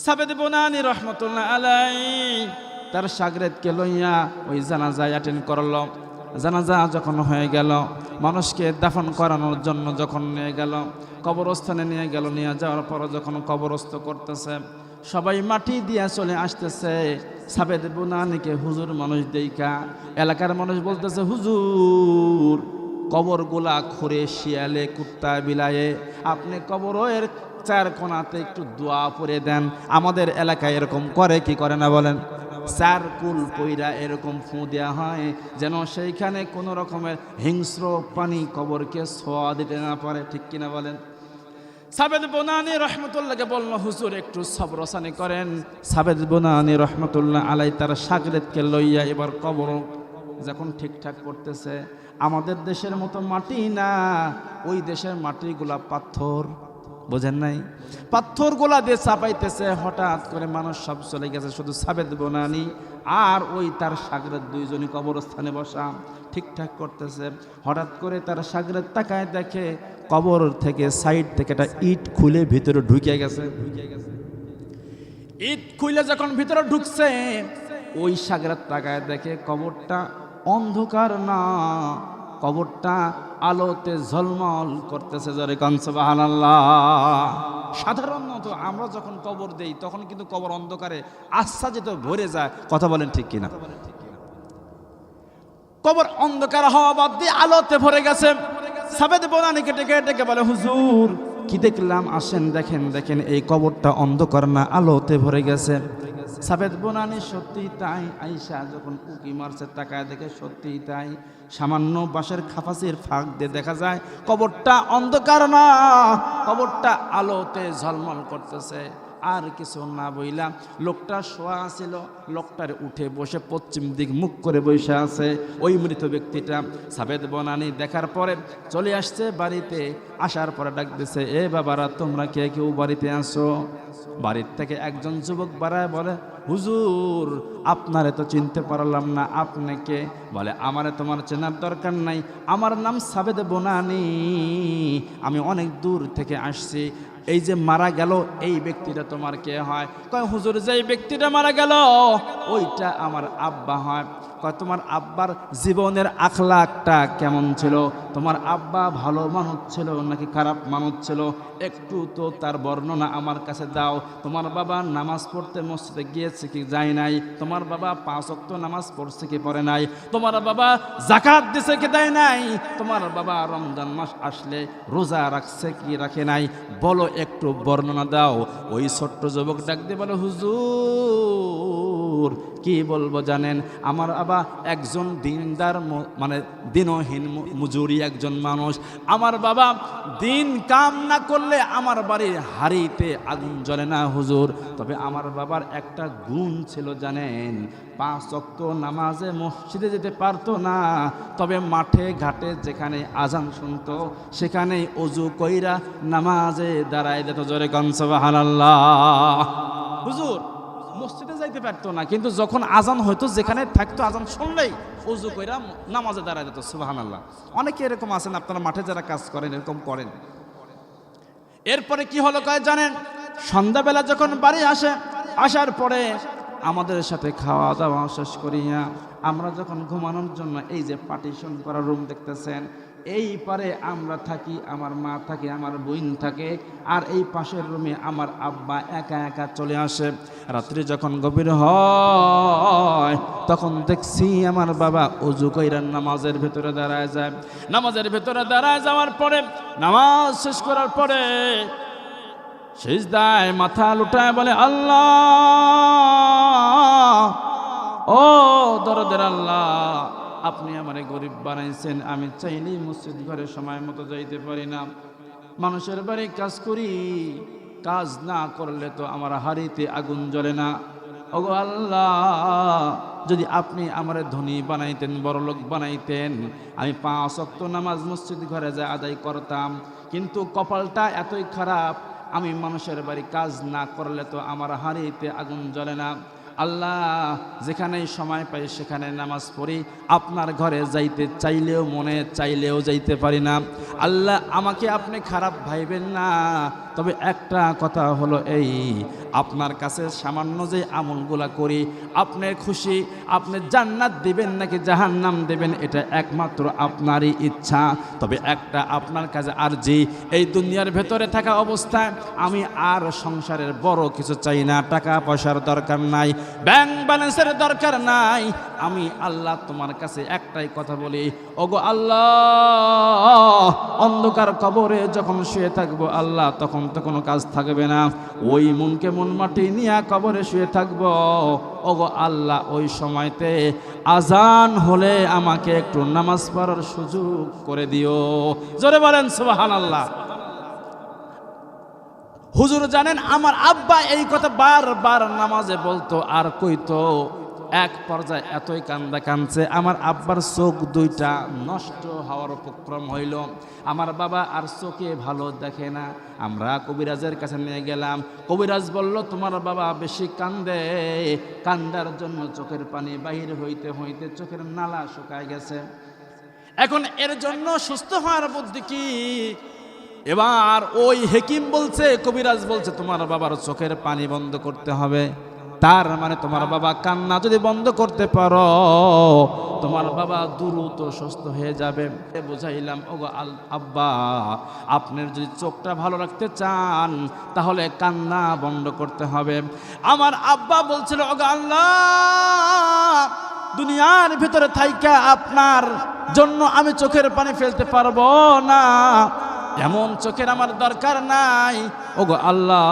সাবেদ বুনানি রহমতুল্লাহ আলাইহি তার শাগরেদকে লইয়া ওই জানাজায় অ্যাটেন্ড করলো। জানাজা যখন হয়ে গেল, মানুষকে দাফন করানোর জন্য যখন নিয়ে গেল, কবরস্থানে নিয়ে গেল, নিয়ে যাওয়ার পর যখন কবরস্থ করতেছে, সবাই মাটি দিয়া চলে আসতেছে। সাবেদ বুনানিকে হুজুর মানুষ দেইকা এলাকার মানুষ বলতেছে, হুজুর কবরগুলা খুঁড়ে শিয়ালে কুত্তা বিলায়ে আপনি কবরের চার কোণাতে একটু দোয়া পড়ে দেন। আমাদের এলাকায় এরকম করে কি করে না বলেন? চার কুল পইরা এরকম ফু দেওয়া হয় যেন সেইখানে কোনো রকমের হিংস্র পানি কবরকে ছোঁয়া দিতে না পারে, ঠিক কিনা বলেন? সাবেদ বুনানি রহমতুল্লাহকে বলল, হুজুর একটু সবরসানি করেন। সাবেদ বুনানি রহমতুল্লাহ আলাই তার শাগরেদকে লইয়া এবার কবর যখন ঠিকঠাক করতেছে, আমাদের দেশের মতো মাটি না, ওই দেশের মাটিগুলা পাথর, বোঝেন নাই? পাথরগুলা দিয়ে চাপাইতেছে। হঠাৎ করে মানুষ সব চলে গেছে, শুধু সাবেদ বুনানি আর ওই তার শাগরেদ দুইজনই কবরস্থানে বসা ঠিকঠাক করতেছে। হঠাৎ করে তার শাগরেদ তাকায় দেখে কবর থেকে সাইড থেকে একটা ইট খুলে ভিতরে ঢুকে গেছে। ইট খুলে যখন ভিতরে ঢুকছে, ওই শাগরেদ তাকায় দেখে কবরটা অন্ধকার না, কবরটা আলোতে ঝলমল করতেছে। জোরে কোন সুবহানাল্লাহ। সাধারণত আমরা যখন কবর দেই তখন কিন্তু কবর অন্ধকারে আচ্ছাদিত ভরে যায়, কথা বলেন ঠিক কিনা? কবর অন্ধকার হওয়া বাদ দিয়ে আলোতে ভরে গেছে। সাবেদ বুনানিকে ডেকে ডেকে বলে, হুজুর কি দেখলাম, আসেন দেখেন দেখেন এই কবরটা অন্ধকার না, আলোতে ভরে গেছে। সাবেদ বুনানি সত্যি তাই, আয়েশা যখন উকি মারছে তাকায় দেখে সত্যি তাই, সামান্য বাঁশের খাপাসির ফাঁক দিয়ে দেখা যায় কবরটা অন্ধকার না, কবরটা আলোতে ঝলমল করতেছে। আর কিছু না বইলা লোকটা শোয়া ছিল, লোকটার উঠে বসে পশ্চিম দিক মুখ করে বসে আছে ওই মৃত ব্যক্তিটা। সাবেদ বুনানি দেখার পরে চলে আসছে বাড়িতে, আসার পরে ডাক দিছে, এ বাবারা তোমরা কে কেউ বাড়িতে আসো? বাড়ির থেকে একজন যুবক বাড়ায় বলে, হুজুর আপনারে তো চিনতে পারলাম না, আপনাকে? বলে, আমারে তোমার চেনার দরকার নাই, আমার নাম সাবেদ বুনানি, আমি অনেক দূর থেকে আসছি। এই যে মারা গেল এই ব্যক্তিটা তোমার কে হয়? কয়, হুজুর যে ব্যক্তিটা মারা গেল ওইটা আমার আব্বা হয়। কয়, তোমার আব্বার জীবনের আখলাকটা কেমন ছিল? তোমার আব্বা ভালো মানুষ ছিল নাকি খারাপ মানুষ ছিল? একটু তো তার বর্ণনা আমার কাছে দাও। তোমার বাবা নামাজ পড়তে মসজিদে গিয়েছে কি যায় নাই? তোমার বাবা 5 ওয়াক্ত নামাজ পড়ছে কি পড়ে নাই? তোমার বাবা যাকাত দিছে কি দেয় নাই? তোমার বাবা রমজান মাস আসলে রোজা রাখছে কি রাখে নাই? বলো, একটু বর্ণনা দাও। ওই ছোট্ট যুবক ডাক দিয়ে বলে, হুজুর কি বলবো জানেন, আমার বাবা একজন দিনদার মানে দিনহীন মজুরি একজন মানুষ। আমার বাবা দিন কাম না করলে আমার বাড়ির হাড়িতে আগুন জ্বলে না হুজুর। তবে আমার বাবার একটা গুণ ছিল জানেন, 5 ওয়াক্ত নামাজে মসজিদে যেতে পারতো না, তবে মাঠে ঘাটে যেখানে আজান শুনতো সেখানেই অজু কইরা নামাজে দাঁড়ায় যেত। জোরে কোন সুবহানাল্লাহ। হুজুর মসজিদে যাইতে পারতো না, কিন্তু যখন আজান হয়তো যেখানে থাকতো আজান শুনলেই অজু কইরা নামাজে দাঁড়ায় যেত। সুবহানাল্লাহ। অনেকে এরকম আছেন, আপনারা মাঠে যারা কাজ করেন এরকম করেন। এরপরে কি হলো কয় জানেন, সন্ধ্যাবেলা যখন বাড়ি আসে, আসার পরে আমাদের সাথে খাওয়া দাওয়া শেষ করিয়া আমরা যখন ঘুমানোর জন্য এই যে পার্টিশন করা রুম দেখতেছেন, এই পারে আমরা থাকি, আমার মা থাকে, আমার বোন থাকে, আর এই পাশের রুমে আমার আব্বা একা একা চলে আসে। রাত্রি যখন গভীর হয় তখন দেখছি আমার বাবা অজু কইরা নামাজের ভেতরে দাঁড়ায় যায়। নামাজের ভেতরে দাঁড়ায় যাওয়ার পরে নামাজ শেষ করার পরে সিজদায় মাথা লুটায় বলে, আল্লাহ, ও দরদের আল্লাহ, আপনি আমারে গরিব বানাইছেন, আমি চাইলেই মসজিদ ঘরে সময় মতো যাইতে পারি না, মানুষের বাড়ি কাজ করি, কাজ না করলে তো আমার হাড়িতে আগুন জ্বলে না। ওগো আল্লাহ, যদি আপনি আমারে ধনী বানাইতেন, বড়লোক বানাইতেন, আমি 5 ওয়াক্ত নামাজ মসজিদ ঘরে যা আদায় করতাম, কিন্তু কপালটা এতই খারাপ, আমি মানুষের বাড়ি কাজ না করলে তো আমার হাড়িতে আগুন জ্বলে না। আল্লাহ যেখানেই সময় পাই সেখানে নামাজ পড়ি, আপনার ঘরে যাইতে চাইলেও মনে চাইলেও যাইতে পারি না। আল্লাহ আমাকে আপনি খারাপ ভাইবেন না, তবে একটা কথা হলো এই, আপনার কাছে সামান্য যে আমলগুলা করি আপনি খুশি, আপনি জান্নাত দিবেন নাকি জাহান্নাম দেবেন এটা একমাত্র আপনারই ইচ্ছা। তবে একটা আপনার কাছে আরজি, এই দুনিয়ার ভেতরে থাকা অবস্থায় আমি আর সংসারের বড় কিছু চাই না, টাকা পয়সার দরকার নাই, ব্যাংক ব্যালেন্সের দরকার নাই, আমি আল্লাহ তোমার কাছে একটাই কথা বলি, ওগো আল্লাহ অন্ধকার কবরে যখন শুয়ে থাকবো আল্লাহ তখন তো কোনো কাজ থাকবে না, ওই মনকে মন মাটি নিয়ে কবরে শুয়ে থাকবো, ওগো আল্লাহ ওই সময়তে আজান হলে আমাকে একটু নামাজ পড়ার সুযোগ করে দিও। জোরে বলেন সুবহানাল্লাহ। হুজুর জানেন আমার আব্বা এই কথা বারবার নামাজে বলতো আর কইতো, এক পর্যায়ে এতই কান্দা কাঁদছে আমার আব্বার চোখ দুইটা নষ্ট হওয়ার উপক্রম হইল। আমার বাবা আর চোখে ভালো দেখে না, আমরা কবিরাজের কাছে নিয়ে গেলাম, কবিরাজ বলল তোমার বাবা বেশি কান্দে, কান্দার জন্য চোখের পানি বাহির হইতে হইতে চোখের নালা শুকায় গেছে, এখন এর জন্য সুস্থ হওয়ার বুদ্ধি কি? এবার ওই হেকিম বলছে, কবিরাজ বলছে তোমার বাবার চোখের পানি বন্ধ করতে হবে, তার মানে তোমার বাবা কান্না যদি বন্ধ করতে পারো তোমার বাবা দ্রুত সুস্থ হয়ে যাবে। বুঝাইলাম ওগো আব্বা আপনার যদি চোখটা ভালো রাখতে চান তাহলে কান্না বন্ধ করতে হবে। আমার আব্বা বলছিল ওগো আল্লাহ দুনিয়ার ভিতরে থাইকা আপনার জন্য আমি চোখের পানি ফেলতে পারবো না, এমন চোখের আমার দরকার নাই, ওগো আল্লাহ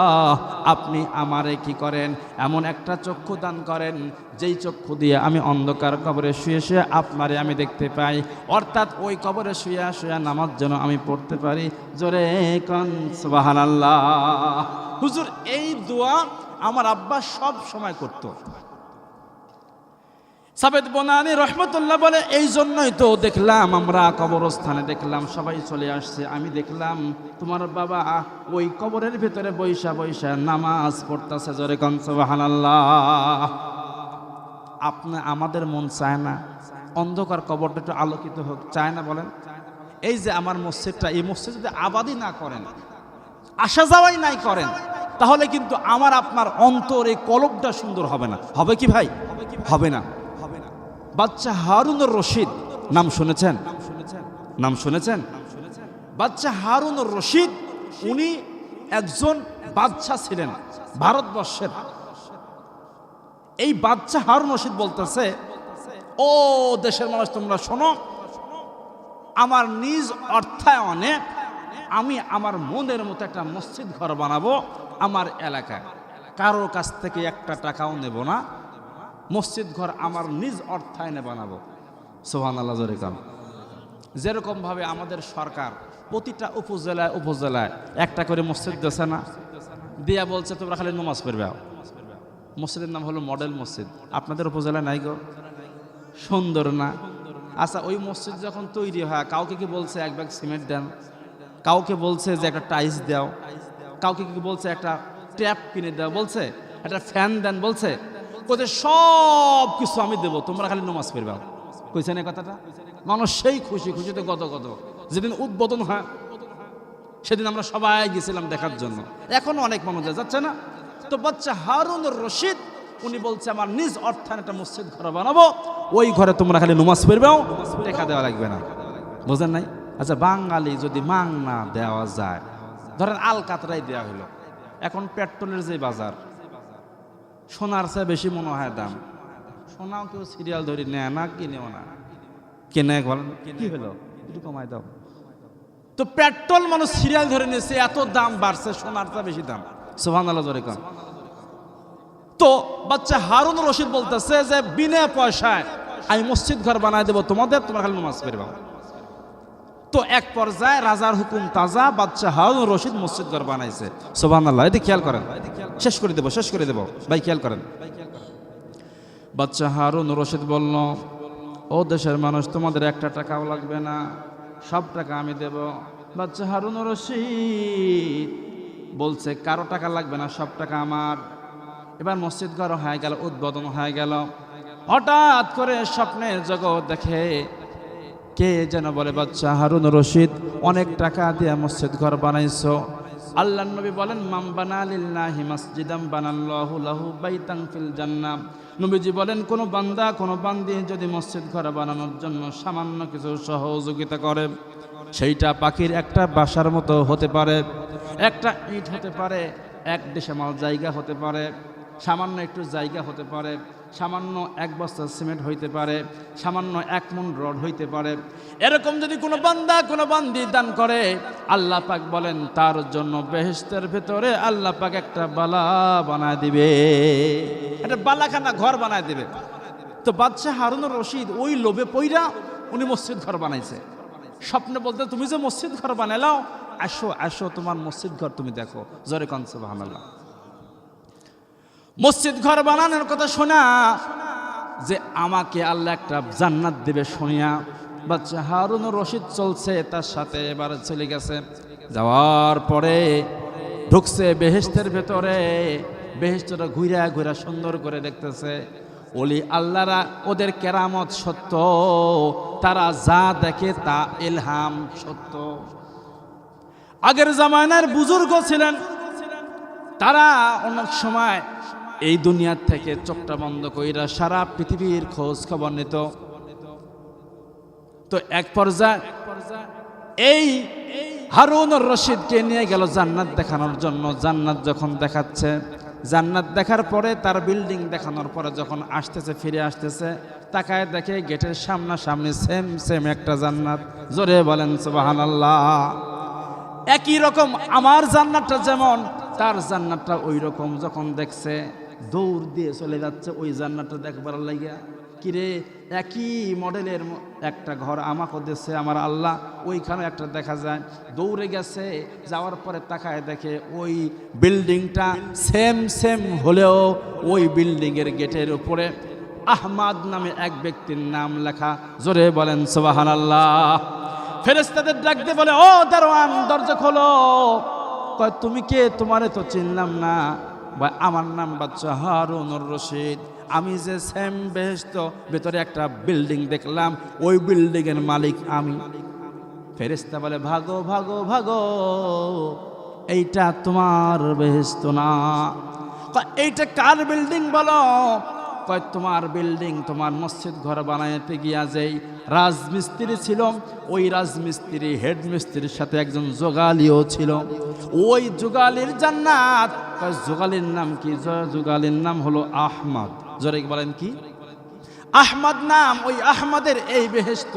আপনি আমারে কি করেন এমন একটা চক্ষু দান করেন যেই চক্ষু দিয়ে আমি অন্ধকার কবরে শুয়ে শুয়ে আপনারে আমি দেখতে পাই, অর্থাৎ ওই কবরে শুয়ে শুয়ে নামাজ যেন আমি পড়তে পারি। জোরে কোন সুবহানাল্লাহ। হুজুর এই দোয়া আমার আব্বা সব সময় করতো। সাবেদ বনানী রহমতুল্লাহ বলে এই জন্যই তো দেখলাম আমরা কবরস্থানে দেখলাম সবাই চলে আসছে, আমি দেখলাম তোমার বাবা ওই কবরের ভিতরে বৈশা বৈশা নামাজ পড়তেছে। জোরে কোন সুবহানাল্লাহ। আপনি আমাদের মন চায় না অন্ধকার কবরটা একটু আলোকিত হোক, চায় না বলেন? এই যে আমার মসজিদটা, এই মসজিদ যদি আবাদি না করেন, আসা যাওয়াই নাই করেন, তাহলে কিন্তু আমার আপনার অন্তর এই কলবটা সুন্দর হবে না। হবে কি ভাই? হবে না। বাচ্চা হারুনুর রশিদ নাম শুনেছেন? নাম শুনেছেন? বাচ্চা হারুনুর রশিদ উনি একজন বাদশা ছিলেন ভারতবর্ষের। এই বাচ্চা হারুন রশিদ বলতেছে, ও দেশের মানুষ তোমরা শোনো, আমার নিজ অর্থায়নে আমি আমার মনের মতো একটা মসজিদ ঘর বানাবো আমার এলাকায়, কারোর কাছ থেকে একটা টাকাও নেব না, মসজিদ ঘর আমার নিজ অর্থায়নে বানাবো। সুবহানাল্লাহ জোরে কান। যেরকম ভাবে আমাদের সরকার প্রতিটা উপজেলায় উপজেলায় একটা করে মসজিদ দিয়েছে না, দিয়া বলছে তোমরা খালি নামাজ পড়বে। মসজিদের নাম হলো মডেল মসজিদ। আপনাদের উপজেলায় নাই গো? সুন্দর না? আচ্ছা ওই মসজিদ যখন তৈরি হয় কাউকে কি বলছে এক ব্যাগ সিমেন্ট দেন, কাউকে বলছে যে একটা টাইলস দাও, কাউকে কি বলছে একটা ট্যাপ কিনে দাও, বলছে একটা ফ্যান দেন, বলছে কোথায় সব কিছু আমি দেবো তোমরা খালি নামাজ পড়বে। কইছে না কথাটা? মানুষ সেই খুশি খুশিতে গত যেদিন উদ্বোধন হয় সেদিন আমরা সবাই গেছিলাম দেখার জন্য, এখনো অনেক মানুষ যাচ্ছে না। তো বাচ্চা হারুনুর রশিদ উনি বলছে আমার নিজ অর্থায়নে একটা মসজিদ ঘর বানাবো, ওই ঘরে তোমরা খালি নামাজ পড়বেও, টাকা দেওয়া লাগবে না। বুঝেন নাই? আচ্ছা বাঙালি যদি মাং না দেওয়া যায়, ধরেন আলকাতরাই দেওয়া হলো, এখন পেট্রোলের যে বাজার, সোনার চেয়ে বেশি মনে হয় দাম, সোনাও কেউ সিরিয়াল ধরে নেয় না, কিনেও না, কেনে বলেন কি হলো একটু কমাই দাও। তো পেট্রোল মানুষ সিরিয়াল ধরে নিয়েছে, এত দাম বাড়ছে, সোনার চেয়ে বেশি দাম। সুবহানাল্লাহ জোরে কোন। তো বাচ্চা হারুন রশিদ বলতেছে যে বিনা পয়সায় আমি মসজিদ ঘর বানাই দেবো তোমাদের, তোমরা খালি নামাজ পড়বা। তো এক পর্যায়ে রাজার হুকুম তাজা, বাচ্চা হারুন রশিদ মসজিদ ঘর বানাইছে। সুবহানাল্লাহ। এদিকে খেয়াল করেন, শেষ করে দেব ভাই, খেয়াল করেন। বাচ্চা হারুন রশিদ বলল, ও দেশের মানুষ তোমাদের একটা টাকাও লাগবে না, সব টাকা আমি দেব। বাচ্চা হারুন রশিদ বলছে কারো টাকা লাগবে না, সব টাকা আমার। এবার মসজিদ ঘর হয়ে গেল, উদ্বোধন হয়ে গেল। হঠাৎ করে স্বপ্নের জগৎ দেখে, কে যেন বলে, বাচ্চা হারুন রশিদ অনেক টাকা দিয়ে মসজিদ ঘর বানাইছো। আল্লাহর নবী বলেন, মাম বানা লিল্লাহি মাসজিদাম বানাল্লাহু লাহু বাইতান ফিল জান্নাহ। নবীজি বলেন, কোন বান্দা কোন বান্দি যদি মসজিদ ঘর বানানোর জন্য সামান্য কিছু সহযোগিতা করে, সেইটা পাখির একটা বাসার মতো হতে পারে, একটা ইট হতে পারে, এক ডেসিমাল জায়গা হতে পারে, সামান্য একটু জায়গা হতে পারে, সামান্য এক বস্তা সিমেন্ট হইতে পারে, সামান্য 1 মণ রড হইতে পারে। এরকম যদি কোনো বান্দা কোনো বান্দি দান করে, আল্লাহ পাক বলেন তার জন্য বেহেশতের ভেতরে আল্লাহ পাক একটা বালা বানায় দিবে, একটা বালাখানা ঘর বানায় দিবে। তো বাদশাহ হারুনুর রশিদ ওই লোভে পইরা উনি মসজিদ ঘর বানাইছে। স্বপ্নে বলতে, তুমি যে মসজিদ ঘর বানালাও, আসো আসো তোমার মসজিদ ঘর তুমি দেখো। জোরে কোন সুবহানাল্লাহ। মসজিদ ঘর বানানোর কথা শোনা যে আমাকে আল্লাহ একটা জান্নাত দেবে শুনিয়া বাচ্চা হারুনুর রশিদ চলছে, তার সাথে এবার চলে গেছে। যাওয়ার পরে ঢুকছে বেহেশতের ভেতরে। বেহেশতটা ঘুরা ঘুরা সুন্দর করে দেখতেছে। ওলি আল্লাহরা ওদের কেরামত সত্য, তারা যা দেখে তা ইলহাম সত্য। আগের জামানার বুজুর্গ ছিলেন, তারা অনেক সময় এই দুনিয়ার থেকে চোখটা বন্ধ কইরা সারা পৃথিবীর খোঁজ খবর নিত। তো এক পর্যায়ে এই হারুনুর রশিদকে নিয়ে গেল জান্নাত দেখানোর জন্য। জান্নাত যখন দেখাচ্ছে, জান্নাত দেখার পরে তার বিল্ডিং দেখানোর পরে যখন আসতেছে, ফিরে আসতেছে, তাকায় দেখে গেটের সামনাসামনি সেম সেম একটা জান্নাত। জোরে বলেন সুবহানাল্লাহ। একই রকম আমার জান্নাতটা যেমন, তার জান্নাতটা ওই রকম। যখন দেখছে, দৌড় দিয়ে চলে যাচ্ছে ওই জান্নাতটা দেখবার লাগিয়া। কিরে, একই মডেলের একটা ঘর আমাকে দিচ্ছে আমার আল্লাহ, ওইখানে একটা দেখা যায়। দৌড়ে গেছে, যাওয়ার পরে তাকায় দেখে ওই বিল্ডিংটা সেম সেম হলেও ওই বিল্ডিংয়ের গেটের উপরে আহমাদ নামে এক ব্যক্তির নাম লেখা। জোরে বলেন সুবহানাল্লাহ। ফেরেশতাদের ডাক দিয়ে বলে, ও দারোয়ান, দরজা খোলো। কয়, তুমি কে? তোমারে তো চিনলাম না। ভাই, আমার নাম বাচ্চা হারুনুর রশিদ। আমি যে সেম বেহেশত ভেতরে একটা বিল্ডিং দেখলাম, ওই বিল্ডিং এর মালিক আমি। ফেরেশতা বলে, ভাগো ভাগো ভাগো, এইটা তোমার বেহেশত না। কয়, এইটা কার বিল্ডিং বলো? কয়, তোমার বিল্ডিং। তোমার মসজিদ ঘর বানাইতে গিয়া যেই রাজমিস্ত্রি ছিল, ওই রাজমিস্ত্রি হেড মিস্ত্রির সাথে একজন যোগালিও ছিল। ওই যোগালির জান্নাত। যোগালির নাম কি? যোগালির নাম হলো আহমদ। জোরে বলেন কি? আহমদ নাম। ওই আহমদের এই বেহেশত।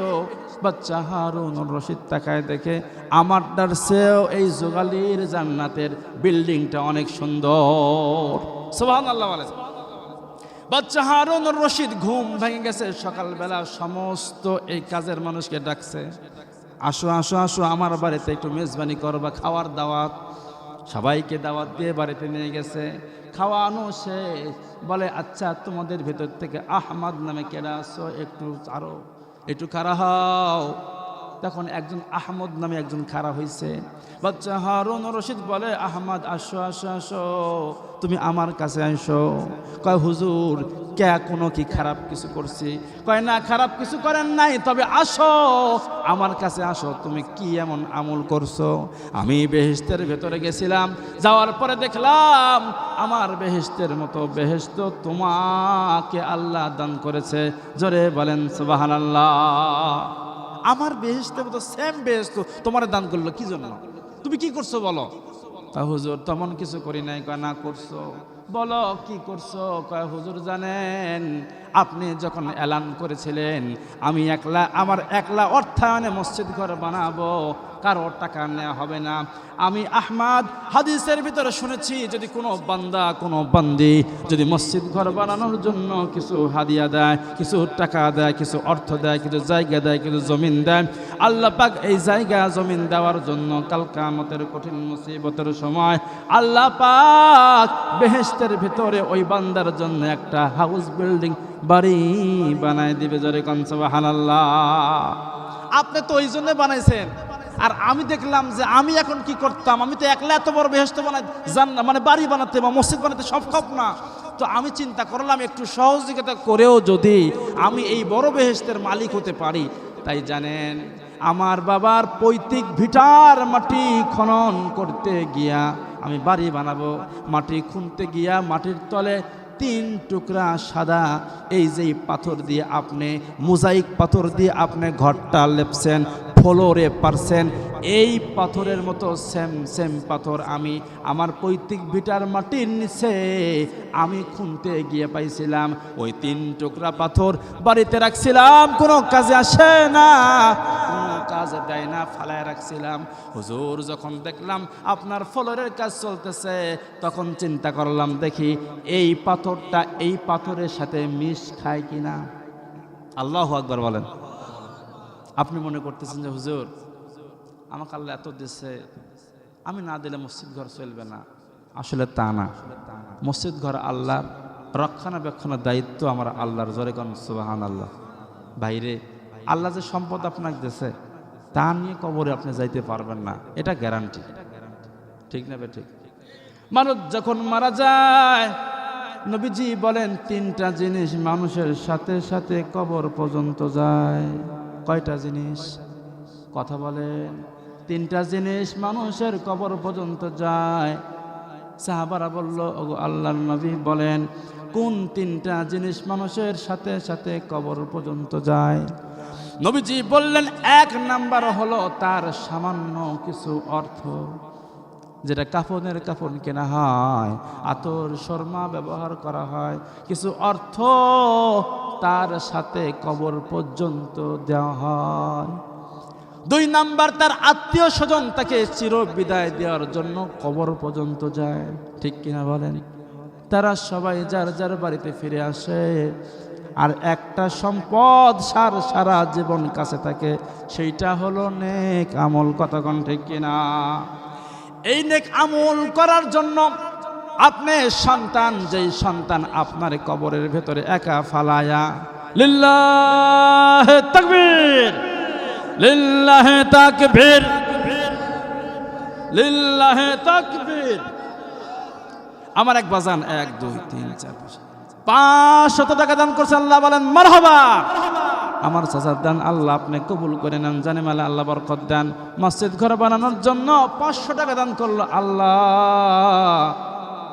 বাচ্চা হারুনুর রশিদ তাকায় দেখে, আমারটার চেয়েও এই যোগালির জান্নাতের বিল্ডিংটা অনেক সুন্দর। সুবহানাল্লাহ বলেন। বাচ্চা হারুনুর রশিদ ঘুম ভেঙে গেছে। সকালবেলা সমস্ত এই কাজের মানুষকে ডাকছে, আসো আসো আসো, আমার বাড়িতে একটু মেজবানি করবা, খাওয়ার দাওয়াত। সবাইকে দাওয়াত দিয়ে বাড়িতে নিয়ে গেছে। খাওয়ানো শেষ, বলে, আচ্ছা তোমাদের ভেতর থেকে আহমদ নামে কেডা আসো, একটু আরো একটু খাড়া হও। তখন একজন আহমদ নামে একজন খাড়া হয়েছে। বাচ্চা হারুনুর রশিদ বলে, আহমদ আসো আসো আসো, তুমি আমার কাছে আসো। কয়, হুজুর, কে কোনো কি খারাপ কিছু করছি? কয়, না, খারাপ কিছু করেন নাই, তবে আসো, আমার কাছে আসো। তুমি কি এমন আমল করছো? আমি বেহেশতের ভেতরে গেছিলাম, যাওয়ার পরে দেখলাম আমার বেহেশতের মতো বেহেশত তোমাকে আল্লাহ দান করেছে। জোরে বলেন সুবহানাল্লাহ। আমার বেহেশতের মতো সেম বেহেশত তোমার দান করলো, কি জন্য? তুমি কি করছো বলো? তা হুজুর, তেমন কিছু করি নাই। কয়, না করছো, বলো কি করছো? কয়, হুজুর জানেন, আপনি যখন এলান করেছিলেন আমি আমার একলা অর্থায়নে মসজিদ ঘর বানাবো, কারো টাকা নেওয়া হবে না। আমি আহমদ হাদিসের ভিতরে শুনেছি, যদি কোনো বান্দা কোনো বান্দি যদি মসজিদ ঘর বানানোর জন্য কিছু হাদিয়া দেয়, কিছু টাকা দেয়, কিছু অর্থ দেয়, কিছু জায়গা দেয়, কিছু জমিন দেয়, আল্লাহ পাক এই জায়গা জমিন দেওয়ার জন্য কাল কিয়ামতের কঠিন মুসিবতের সময় আল্লাহ পাক বেহেশতের ভিতরে ওই বান্দার জন্য একটা হাউস বিল্ডিং, বাড়ি বানায় দিবে। জোরে কোন সুবহানাল্লাহ। আপনি তো ওই জন্য বানাইছেন। আর আমি দেখলাম যে আমি এখন কি করতাম, আমি তো একলা এত বড় বেহেশত বানাই মানে বাড়ি বানাতে বা মসজিদ বানাতে সম্ভব না। তো আমি চিন্তা করলাম একটু সহযোগিতা করেও যদি আমি এই বড় বেহেশতের মালিক হতে পারি। তাই জানেন, আমার বাবার পৈতৃক ভিটার মাটি খনন করতে গিয়া, আমি বাড়ি বানাবো, মাটি খুঁড়তে গিয়া মাটির তলে 3 টুকরা সাদা এই যে পাথর দিয়ে আপনি মোজাইক পাথর দিয়ে আপনি ঘরটা লেপছেন, ফ্লোরে পারছেন, এই পাথরের মতো সেম পাথর আমি আমার পৈতৃক ভিটার মাটির নিচে আমি খুঁড়তে গিয়ে পাইছিলাম। ওই 3 টুকরা পাথর বাড়িতে রাখছিলাম, কোনো কাজে আসে না, কোনো কাজে দেয় না, ফালায় রাখছিলাম। হুজুর যখন দেখলাম আপনার ফ্লোরের কাজ চলতেছে, তখন চিন্তা করলাম দেখি এই পাথরটা এই পাথরের সাথে মিশ খায় কিনা। আল্লাহু আকবার বলেন। আপনি মনে করতেছেন যে হুজুর আমাকে আল্লাহ এত দিচ্ছে, আমি না দিলে মসজিদ ঘর চলবে না। আসলে তা না, মসজিদ ঘর আল্লাহর, রক্ষণাবেক্ষণের দায়িত্ব আমার আল্লাহর। জোরে কোন সুবহানাল্লাহ। বাইরে আল্লাহ যে সম্পদ আপনাকে দিয়েছে তা নিয়ে কবরে আপনি যাইতে পারবেন না, এটা গ্যারান্টি। ঠিক না ঠিক? মানুষ যখন মারা যায়, নবীজি বলেন 3টা জিনিস মানুষের সাথে সাথে কবর পর্যন্ত যায়। কয়টা জিনিস? কথা বলেন। 3টা জিনিস মানুষের কবর পর্যন্ত যায়। সাহাবারা বলল, ওগো আল্লাহর নবী বলেন কোন 3টা জিনিস মানুষের সাথে সাথে কবর পর্যন্ত যায়? নবীজি বললেন 1 নাম্বার হলো তার সামান্য কিছু অর্থ, যেটা কাফন কেনা হয়, আতর শর্মা ব্যবহার করা হয়, কিছু অর্থ তার সাথে কবর পর্যন্ত দেওয়া হয়। 2 নাম্বার তার আত্মীয় স্বজন তাকে চির বিদায় দেওয়ার জন্য কবর পর্যন্ত যায়। ঠিক কিনা বলেন? তারা সবাই যার যার বাড়িতে ফিরে আসে, আর একটা সম্পদ সারা জীবন কাছে থাকে, সেইটা হলো নেক আমল। কথা কোন ঠিক কিনা? এই নেক আমল করার জন্য আপনি সন্তান, যেই সন্তান আপনার কবরের ভেতরে একা ফালায়া, লিল্লাহে তাকবীর, লিল্লাহে তাকবীর, লিল্লাহে তাকবীর। আমার এক বাজান 1 2 3 4 500 টাকা দান করছে, আল্লাহ বলেন মারহাবা। আমার চাচার দান আল্লাহ আপনি কবুল করে নেন, জানে মালে আল্লাহ বরকত দেন। মসজিদ ঘর বানানোর জন্য 500 টাকা দান করলো, আল্লাহ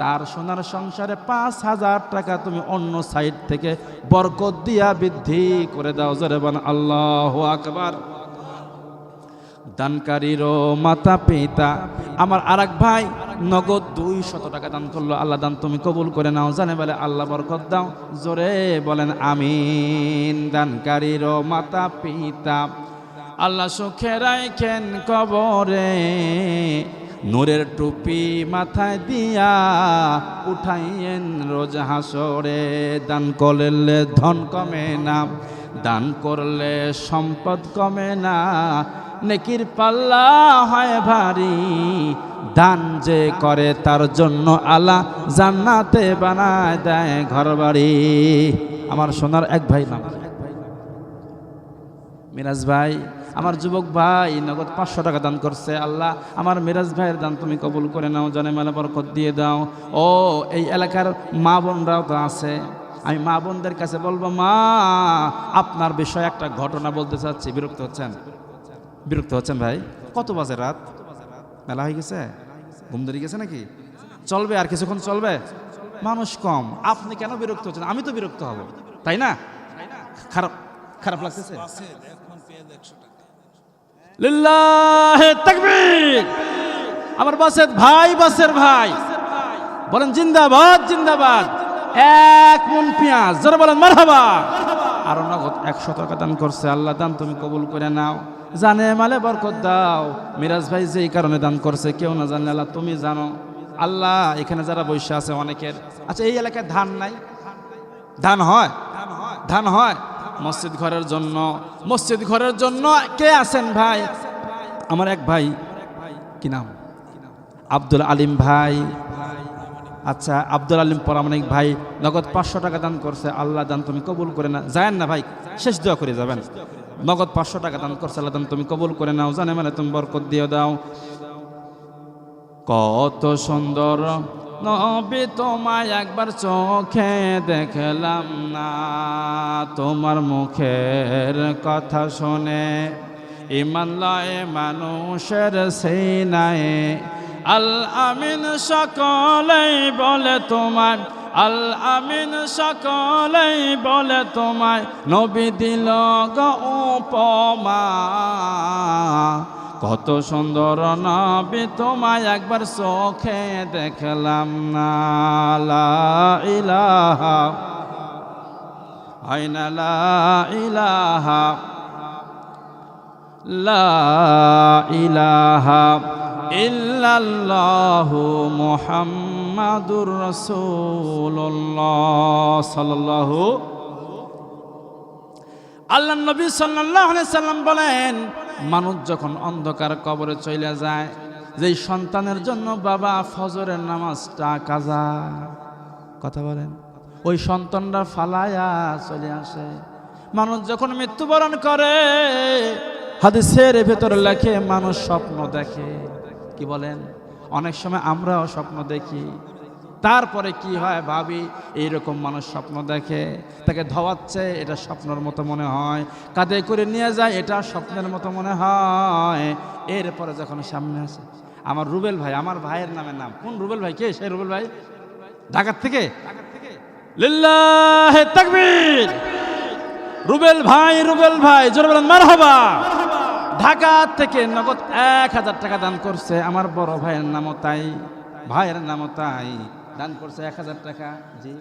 তার সোনার সংসারে 5000 টাকা তুমি অন্য সাইড থেকে বরকত দিয়া বৃদ্ধি করে দাও। জোরে বলেন আল্লাহু আকবার। দানকারীরও মাতা পিতা। আমার আরেক ভাই নগদ 200 টাকা দান করলো, আল্লাহ দান তুমি কবুল করে নাও, জানে বলে আল্লাহ বরকত দাও। জোরে বলেন আমিন। দানকারীরও মাতা পিতা আল্লাহ সুখে রাখেন কবরে, নূরের টুপি মাথায় দিয়া উঠাইয়েন রোজ হাসরে। দান করলে ধন কমে না, দান করলে সম্পদ কমে না, নেকির পাল্লা হয় ভারী, দান যে করে তার জন্য আল্লাহ জান্নাতে বানায় দেয় ঘর বাড়ি। আমার সোনার এক ভাই নাম মিরাজ ভাই, আমার যুবক ভাই নগদ 500 টাকা দান করছে, আল্লাহ আমার মিরাজ ভাইয়ের দান তুমি কবুল করে নাও, জানে মেলা বরকত দিয়ে দাও। ও এই এলাকার মা বোনরাও তো আছে, আমি মা বোনদের কাছে বলবো, মা আপনার বিষয়ে একটা ঘটনা বলতে চাচ্ছি। বিরক্ত হচ্ছেন? বিরক্ত হচ্ছেন ভাই? কত বাজে রাত? মেলা হয়ে গেছে, ঘুম ধরে গেছে নাকি? চলবে আর কিছুক্ষণ চলবে, মানুষ কম, আপনি কেন বিরক্ত হচ্ছেন? আমি তো বিরক্ত হব, তাই না? খারাপ লাগতেছে? লিল্লাহে তাকবীর। আমার বাসের ভাই বলেন জিন্দাবাদ জিন্দাবাদ। 1 মন পেঁয়াজ, যারা বলেন মারহাবা। আর নগদ 100 টাকা দান করছে, আল্লাহ দান তুমি কবুল করে নাও, জানে মালে বরকত দাও। মিরাজ ভাই যেই কারণে দান করছে কেউ না জানলে আল্লাহ তুমি জানো। আল্লাহ এখানে যারা বসে আছে অনেকের, আচ্ছা এই এলাকায় ধান নাই? ধান হয়, ধান হয়। মসজিদ ঘরের জন্য কে আছেন ভাই? আমার এক ভাই, কি নাম? আব্দুল আলিম ভাই। আচ্ছা আব্দুল আলিম পরামানিক ভাই নগদ 500 টাকা দান করছে, আল্লাহ দান তুমি কবুল করে না। যায়েন না ভাই, শেষ দোয়া করে যাবেন। নগদ 500 টাকা দান করছে, আল্লাহ দান তুমি কবুল করে নাও, জানে মানে তুমি বরকত দিয়ে দাও। কত সুন্দর নবী তোমায় একবার চোখে দেখলাম না, তোমার মুখের কথা শুনে ঈমান লয় মানুষের সিনায়। আল আমিন সকলেই বলে তোমায়, আল আমিন সকলেই বলে তোমায়, নবী দিল গো উপমা। কত সুন্দর নবী তোমায় একবার চোখে দেখলাম না। লা ইলাহা আইনা লা ইলাহা, লা ইলাহা ইল্লাল্লাহু মুহাম্মাদুর রাসূলুল্লাহ সাল্লাল্লাহু। আল্লাহর নবী সাল্লাল্লাহু আলাইহি সাল্লাম বলেন, মানুষ যখন অন্ধকার কবরে চলে যায়, যেই সন্তানের জন্য বাবা ফজরের নামাজটা কাজা, কথা বলেন, ওই সন্তানরা ফালায়া চলে আসে। মানুষ যখন মৃত্যুবরণ করে, হাদিসের ভেতরে লেখে মানুষ স্বপ্ন দেখে। কি বলেন? অনেক সময় আমরাও স্বপ্ন দেখি, তারপরে কি হয় ভাবি, এইরকম মানুষ স্বপ্ন দেখে, তাকে ধোয়াচ্ছে, এটা স্বপ্নের মতো মনে হয়, কাঁধে করে নিয়ে যায়, এটা স্বপ্নের মতো মনে হয়। এরপরে যখন সামনে আসে, আমার রুবেল ভাই, আমার ভাইয়ের নামের নাম কোন রুবেল ভাই? কে সেই রুবেল ভাই? ঢাকার থেকে? লিল্লাহে তাকবীর। রুবেল ভাই, রুবেল ভাই, জোরে বলেন মারহাবা। ঢাকা থেকে নগদ 1000 টাকা দান করছে। আমার বড় ভাইয়ের নামও তাই, ভাইয়ের নামও তাই, দান করছে 1000 টাকা। জি,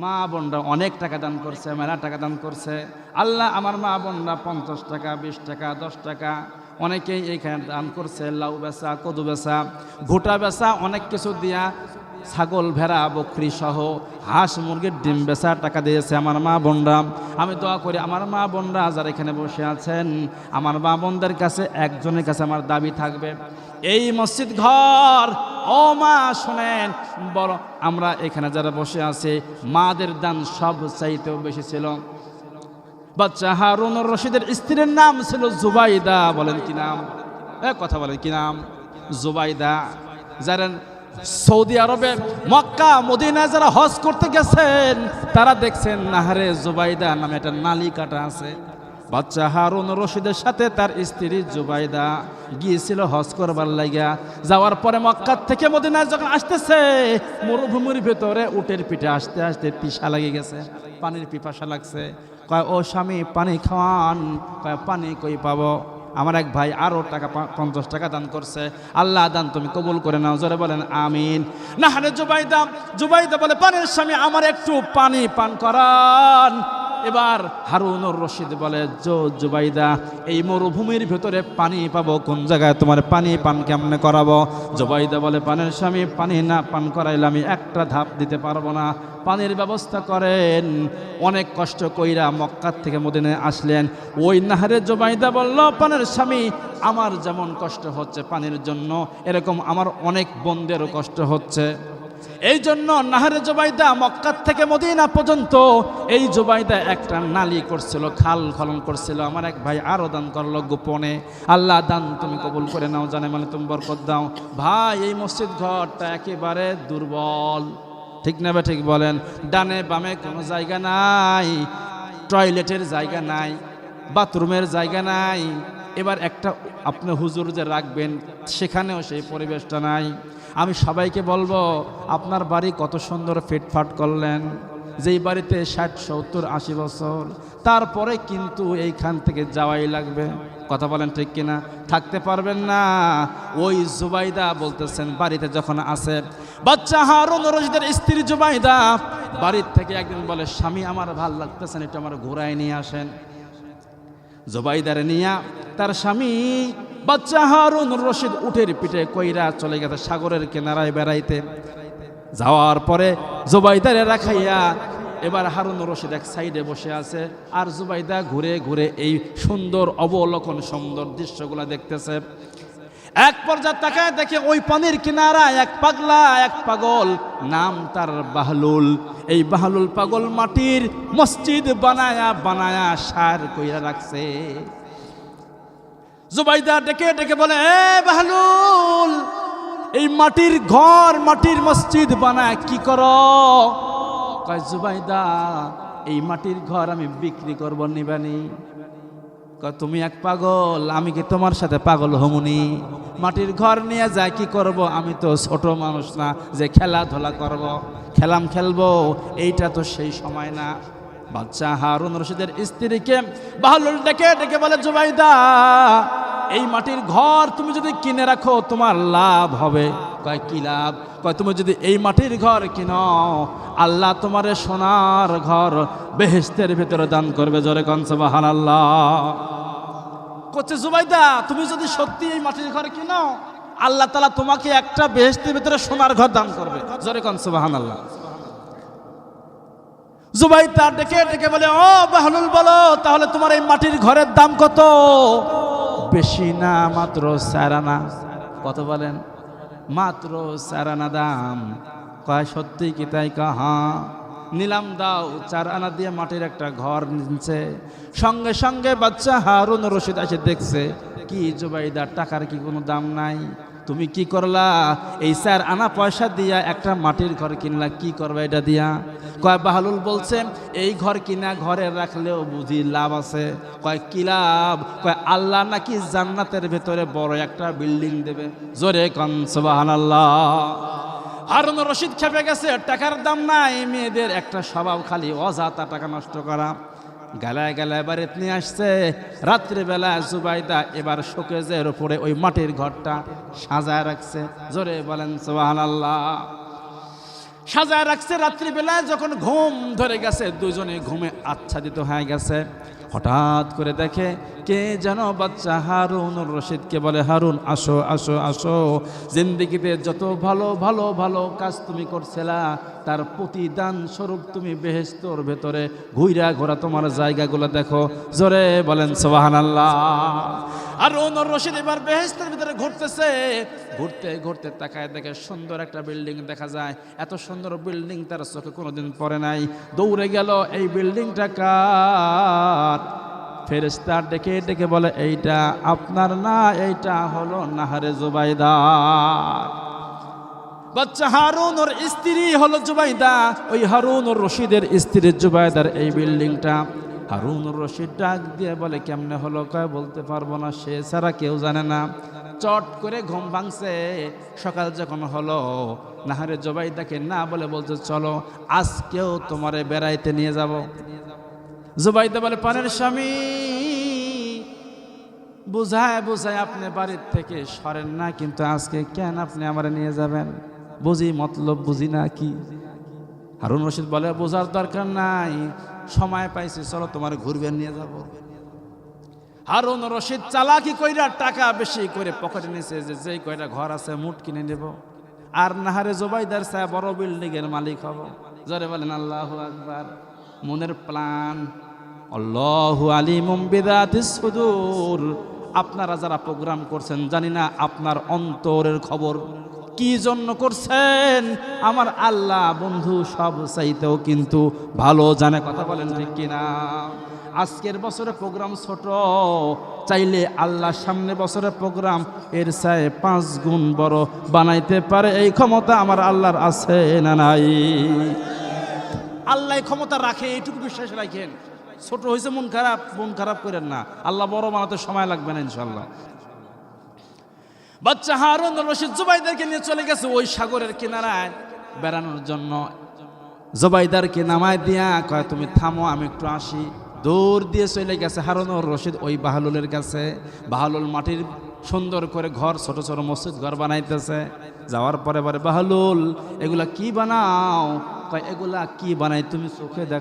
মা বোনরা অনেক টাকা দান করছে, মেলা টাকা দান করছে। আল্লাহ আমার মা বোনরা 50 টাকা, 20 টাকা, 10 টাকা, অনেকেই এইখানে দান করছে। লাউ বেচা, কদু বেচা, ভুট্টা বেচা, অনেক কিছু দিয়া, ছাগল, ভেড়া, বকরি সহ হাঁস মুরগির ডিম বেচা টাকা দিয়েছে আমার মা বোনরা। আমি দোয়া করি আমার মা বোনরা যারা এখানে বসে আছেন, আমার মা বোনদের কাছে একজনের কাছে আমার দাবি থাকবে, এই মসজিদ ঘর, ও মা শোনেন, বড় আমরা এখানে যারা বসে আছি, মাদের দান সব চাইতেও বেশি ছিল। বাচ্চা হারুনুর রশিদের স্ত্রীর নাম ছিল জুবাইদা। বলেন কি নাম? কথা বলেন কি নাম? জুবাইদা। যারা সৌদি আরবে মক্কা মদিনায় যারা হজ করতে গেছেন, তারা দেখছেন নাহারে জুবাইদা নামে একটা নালি কাটা আছে। বাচ্চা হারুন রশিদের সাথে তার স্ত্রী জুবাইদা গিয়েছিল হজ করবার লাগিয়া। যাওয়ার পরে মক্কা থেকে মদিনায় যখন আসতেছে, মরুভূমির ভেতরে উটের পিঠে আসতে আসতে পিসা লেগে গেছে, পানির পিপাসা লাগছে। কয়, ও স্বামী পানি খাওয়ান। কয়, পানি কই পাবো? আমার এক ভাই আরো টাকা 50 টাকা দান করছে। আল্লাহ দান তুমি কবুল করে নাও, জোরে বলেন আমিন। না হারে জুবাইদা, জুবাইদা বলে, পানির স্বামী আমার একটু পানি পান করান। এবার হারুনুর রশিদ বলে, জুবাইদা, এই মরুভূমির ভেতরে পানি পাবো কোন জায়গায়? তোমার পানি পান কেমনে করাবো? জুবাইদা বলে, পানির স্বামী পানি না পান করাইলে আমি একটা ধাপ দিতে পারবো না, পানির ব্যবস্থা করেন। অনেক কষ্ট কইরা মক্কা থেকে মদিনায় আসলেন। ওই নাহারে জুবাইদা বলল, পানির স্বামী আমার যেমন কষ্ট হচ্ছে পানির জন্য, এরকম আমার অনেক বোনদেরও কষ্ট হচ্ছে। এই জন্য নাহারে জুবাইদা মক্কা থেকে মদিনা পর্যন্ত এই জুবাইদা একটা নালি করছিল, খাল খনন করছিল। আমার এক ভাই আরো দান করলো গোপনে। আল্লাহ দান তুমি কবুল করে নাও, জানে মানে তুমি বরকত দাও। ভাই, এই মসজিদ ঘরটা একেবারে দুর্বল, ঠিক না? ঠিক বলেন। ডানে বামে কোনো জায়গা নাই, টয়লেটের জায়গা নাই, বাথরুমের জায়গা নাই। এবার একটা আপনি হুজুর যে রাখবেন, সেখানেও সেই পরিবেশটা নাই। আমি সবাইকে বলবো, আপনার বাড়ি কত সুন্দর ফিটফাট করলেন, যেই বাড়িতে 60, 70, 80 বছর, তারপরে কিন্তু এইখান থেকে যাওয়াই লাগবে। কথা বলেন ঠিক কিনা? থাকতে পারবেন না। ওই জুবাইদা বলতেছেন, বাড়িতে যখন আসে বাচ্চা হারুন রশিদের স্ত্রী জুবাইদা বাড়ির থেকে একদিন বলে, স্বামী আমার ভাল লাগতেছেন, একটু আমার ঘোরায় নিয়ে আসেন। জুবাইদারে নিয়া তার স্বামী বাচ্চা হারুন রশিদ উটের পিঠে কইরা চলে গেছে সাগরের কিনারায় বেড়াইতে। যাওয়ার পরে জুবাইদারে রাখাইয়া এবার হারুন রশিদ এক সাইডে বসে আছে, আর জুবাইদা ঘুরে ঘুরে এই সুন্দর অবলোকন, সুন্দর দৃশ্যগুলা দেখতেছে। এক পর্যায়ে তাকায় দেখে ওই পানির কিনারায় এক পাগলা, এক পাগল, নাম তার বাহলুল। এই বাহলুল পাগল মাটির মসজিদ বানায়া বানায়া সার কইরা রাখছে। জুবাইদা ডেকে ডেকে বলে, এ বাহলুল, এই মাটির ঘর মাটির মসজিদ বানায় কি করো? কয় জুবাইদা এই মাটির ঘর আমি বিক্রি করব, নিবানি? কয় তুমি এক পাগল, আমি কি তোমার সাথে পাগল হমুনি? মাটির ঘর নিয়ে যায় কি করব? আমি তো ছোট মানুষ না যে খেলাধুলা করব, খেলাম খেলবো, এইটা তো সেই সময় না। বাচ্চা হারুন রশিদের স্ত্রীকে বাহলুল ডেকে ডেকে বলে, জুবাইদা এই মাটির ঘর তুমি যদি কিনে রাখো তোমার লাভ হবে। কয় কি লাভ? কয় তুমি যদি এই মাটির ঘর কিনো, আল্লাহ তোমারে সোনার ঘর বেহেশতের ভিতরে দান করবে। জোরে কোন সুবহানাল্লাহ। কচ্ছে জুবাইদা তুমি যদি সত্যি এই মাটির ঘর কিনো, আল্লাহ তাআলা তোমাকে একটা বেহেশতের ভিতরে সোনার ঘর দান করবে। জোরে কোন সুবহানাল্লাহ। জুবাইদা ডেকে ডেকে বলে, ও বাহলুল বলো তাহলে তোমার এই মাটির ঘরের দাম কত? বেশি না, মাত্র 4 আনা। কত বলেন? মাত্র 4 আনা দাম। কয় সত্যি কি তাই? হ্যাঁ। নিলাম, দাও। 4 আনা দিয়ে মাটির একটা ঘর নিচ্ছে। সঙ্গে সঙ্গে বাচ্চা হারুন রশিদ এসে দেখছে, কি জুবাইদা টাকার কি কোনো দাম নাই? তুমি কি করলা? এই 4 আনা পয়সা দিয়া একটা মাটির ঘর কিনলা, কি করবা এটা দিয়া? কয় বাহলুল বলছে এই ঘর কিনা ঘরে রাখলেও বুঝি লাভ আছে। কয় কি লাভ? কয় আল্লাহ নাকি জান্নাতের ভেতরে বড় একটা বিল্ডিং দেবে। জোরে কোন সুবহানাল্লাহ। হারুন রশিদ খেপে গেছে, টাকার দাম নাই, মেয়েদের একটা স্বভাব খালি অযথা টাকা নষ্ট করা। গালায় গালায় বাড়িতে নিয়ে আসছে। রাত্রিবেলা জুবাইদা এবার শোকেজের উপরে ওই মাটির ঘরটা সাজায় রাখছে। জোরে বলেন সুবহানাল্লাহ। সাজায় রাখছে। রাত্রিবেলা যখন ঘুম ধরে গেছে, দুজনে ঘুমে আচ্ছাদিত হয়ে গেছে। হঠাৎ করে দেখে কে যেন বাচ্চা হারুন রশিদকে বলে, হারুন আসো আসো আসো, জিন্দেগিতে যত ভালো ভালো ভালো কাজ তুমি করছিলা তার প্রতিদান স্বরূপ তুমি বেহেশতের ভেতরে ঘুইরা ঘোরা তোমার জায়গাগুলো দেখো। জোরে বলেন সুবহানাল্লাহ। হারুন রশিদ এবার বেহেশতের ভিতরে ঘুরতেছে। ঘুরতে ঘুরতে তাকায় দেখে সুন্দর একটা বিল্ডিং দেখা যায়। এত সুন্দর বিল্ডিং তার চোখে কোনোদিন পড়ে নাই। দৌড়ে গেল, এই বিল্ডিংটা কার? ফেরেশতা ডেকে ডেকে বলে, এইটা আপনার না, এইটা হলো নাহারে জুবাইদা। বাচ্চা হারুন ওর স্ত্রী হলো জুবাইদা। ওই হারুন ওর রশিদের স্ত্রী জুবাইদার এই বিল্ডিংটা। হারুন রশিদ ডাক দিয়ে বলে, কেমনে হলো? কয় বলতে পারবো না, সে ছাড়া কেউ জানে না। চট করে ঘুম ভাঙছে। সকাল যখন হলো, নাহারে জুবাইদাকে না বলে বলছে, চলো আজকেও তোমারে বেড়াইতে নিয়ে যাব। জুবাইদা বলে, পানের স্বামী বুঝায় বুঝায় আপনি বাড়ির থেকে সরেন না, কিন্তু আজকে কেন আপনি আমারে নিয়ে যাবেন? বুঝি মতলব বুঝি না কি? হারুন রশিদ বলে, বোঝার দরকার নাই, সময় পাইছি, চলো তোমার ঘুরবেন নিয়ে যাব। হারুন রশিদ চালাকি কইরা টাকা বেশি করে পকেটে নিছে, যে যেই কয়টা ঘর আছে মুঠ কিনে নেব, আর নাহারে জুবাইদার সাহেব বড় বিল্ডিং এর মালিক হব। জোরে বলেন আল্লাহু আকবার। মনের প্ল্যান। আল্লাহু আলিমুম বিযাতিস সুদূর। আপনারা যারা প্রোগ্রাম করছেন, জানি না আপনার অন্তরের খবর কি জন্য করছেন। আমার আল্লাহ বন্ধু সব চাইতেও কিন্তু ভালো জানে। কথা বলেন ঠিক কিনা? আজকের বছরে প্রোগ্রাম ছোট, চাইলে আল্লাহ সামনে বছরের প্রোগ্রাম এর চাই 5 গুণ বড় বানাইতে পারে। এই ক্ষমতা আমার আল্লাহর আছে না নাই? আল্লাহ ক্ষমতা রাখে, এইটুকু বিশ্বাস রাখেন। ছোট হয়েছে মন খারাপ করেন না, আল্লাহ বড় বানাতে সময় লাগবে না ইনশাল্লাহ। বাচ্চা হারুন রশিদ জুবাইদারকে নিয়ে চলে গেছে ওই সাগরের কিনারায় বেড়ানোর জন্য। জুবাইদারকে নামায় দিয়া কয়, তুমি থামো, আমি একটু আসি। দৌড় দিয়ে চলে গেছে হারুন রশিদ ওই বাহলুলের কাছে। বাহলুল মাটির সুন্দর করে ঘর, ছোট ছোট মসজিদ ঘর বানাইতেছে। যাওয়ার পরে বাহলুল, এগুলা কি বানাও? কয়, এগুলা কি বানাই তুমি চোখে দেখো